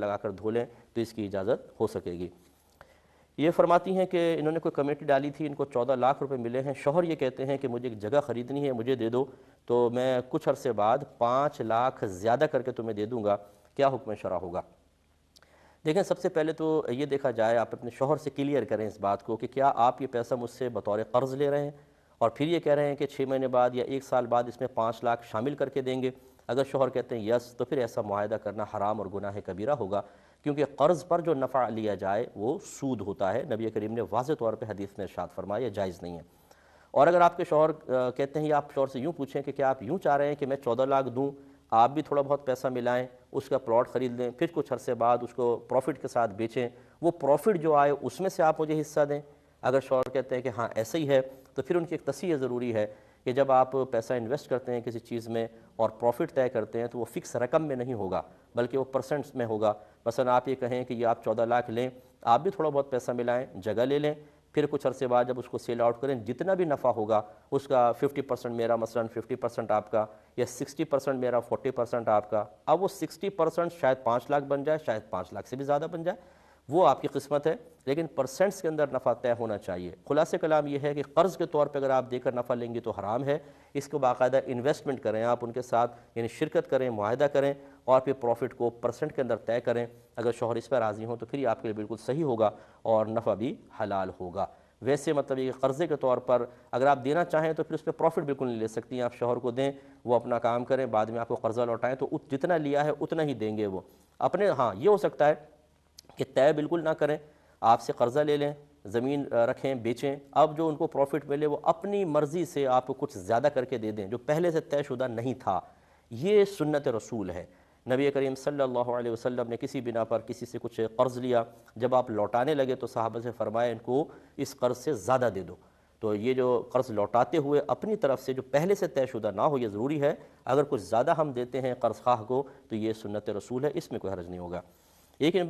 لگا کر دھو لیں تو اس کی اجازت ہو سکے گی۔ یہ فرماتی ہیں کہ انہوں نے کوئی کمیٹی ڈالی تھی، ان کو 14 لاکھ روپے ملے ہیں، شوہر یہ کہتے ہیں کہ مجھے ایک جگہ خریدنی ہے، مجھے دے دو تو میں کچھ عرصے بعد 5 لاکھ زیادہ کر کے تمہیں دے دوں گا، کیا حکم شرع ہوگا؟ دیکھیں سب سے پہلے تو یہ دیکھا جائے، آپ اپنے شوہر سے کلیئر کریں اس بات کو کہ کیا آپ یہ پیسہ مجھ سے بطور قرض لے رہے ہیں اور پھر یہ کہہ رہے ہیں کہ 6 مہینے بعد یا 1 سال بعد اس میں 5 لاکھ شامل کر کے دیں گے۔ اگر شوہر کہتے ہیں یس تو پھر ایسا معاہدہ کرنا حرام اور گناہ کبیرہ ہوگا، کیونکہ قرض پر جو نفع لیا جائے وہ سود ہوتا ہے۔ نبی کریم نے واضح طور پہ حدیث میں ارشاد فرمایا یہ جائز نہیں ہے۔ اور اگر آپ کے شوہر کہتے ہیں یا آپ شوہر سے یوں پوچھیں کہ کیا آپ یوں چاہ رہے ہیں کہ میں 14 لاکھ دوں، آپ بھی تھوڑا بہت پیسہ ملائیں، اس کا پلاٹ خرید لیں، پھر کچھ عرصے بعد اس کو پروفٹ کے ساتھ بیچیں، وہ پروفٹ جو آئے اس میں سے آپ مجھے حصہ دیں۔ اگر شوہر کہتے ہیں کہ ہاں ایسا ہی ہے تو پھر ان کی ایک تصحیح ضروری ہے کہ جب آپ پیسہ انویسٹ کرتے ہیں کسی چیز میں اور پروفٹ طے کرتے ہیں تو وہ فکس رقم میں نہیں ہوگا بلکہ وہ پرسنٹس میں ہوگا۔ مثلا آپ یہ کہیں کہ یہ آپ 14 لاکھ لیں، آپ بھی تھوڑا بہت پیسہ ملائیں، جگہ لے لیں، پھر کچھ عرصے بعد جب اس کو سیل آؤٹ کریں جتنا بھی نفع ہوگا اس کا 50% میرا، مثلا 50% آپ کا، یا 60% میرا، 40% آپ کا۔ اب وہ 60% شاید 5 لاکھ بن جائے، شاید 5 لاکھ سے بھی زیادہ بن جائے، وہ آپ کی قسمت ہے، لیکن پرسنٹس کے اندر نفع طے ہونا چاہیے۔ خلاصہ کلام یہ ہے کہ قرض کے طور پہ اگر آپ دے کر نفع لیں گے تو حرام ہے، اس کو باقاعدہ انویسٹمنٹ کریں، آپ ان کے ساتھ یعنی شرکت کریں، معاہدہ کریں اور پھر پروفٹ کو پرسنٹ کے اندر طے کریں۔ اگر شوہر اس پہ راضی ہوں تو پھر یہ آپ کے لیے بالکل صحیح ہوگا اور نفع بھی حلال ہوگا۔ ویسے مطلب یہ قرضے کے طور پر اگر آپ دینا چاہیں تو پھر اس پہ پروفٹ بالکل نہیں لے سکتی ہیں، آپ شوہر کو دیں، وہ اپنا کام کریں، بعد میں آپ کو قرضہ لوٹائیں تو جتنا لیا ہے اتنا ہی دیں گے وہ اپنے۔ ہاں یہ ہو سکتا ہے کہ طے بالکل نہ کریں، آپ سے قرضہ لے لیں، زمین رکھیں، بیچیں، اب جو ان کو پروفٹ ملے وہ اپنی مرضی سے آپ کو کچھ زیادہ کر کے دے دیں جو پہلے سے طے شدہ نہیں تھا۔ یہ سنت رسول ہے۔ نبی کریم صلی اللہ علیہ وسلم نے کسی بنا پر کسی سے کچھ قرض لیا، جب آپ لوٹانے لگے تو صحابہ سے فرمایا ان کو اس قرض سے زیادہ دے دو۔ تو یہ جو قرض لوٹاتے ہوئے اپنی طرف سے جو پہلے سے طے شدہ نہ ہو یہ ضروری ہے، اگر کچھ زیادہ ہم دیتے ہیں قرض خواہ کو تو یہ سنت رسول ہے، اس میں کوئی حرج نہیں ہوگا۔ لیکن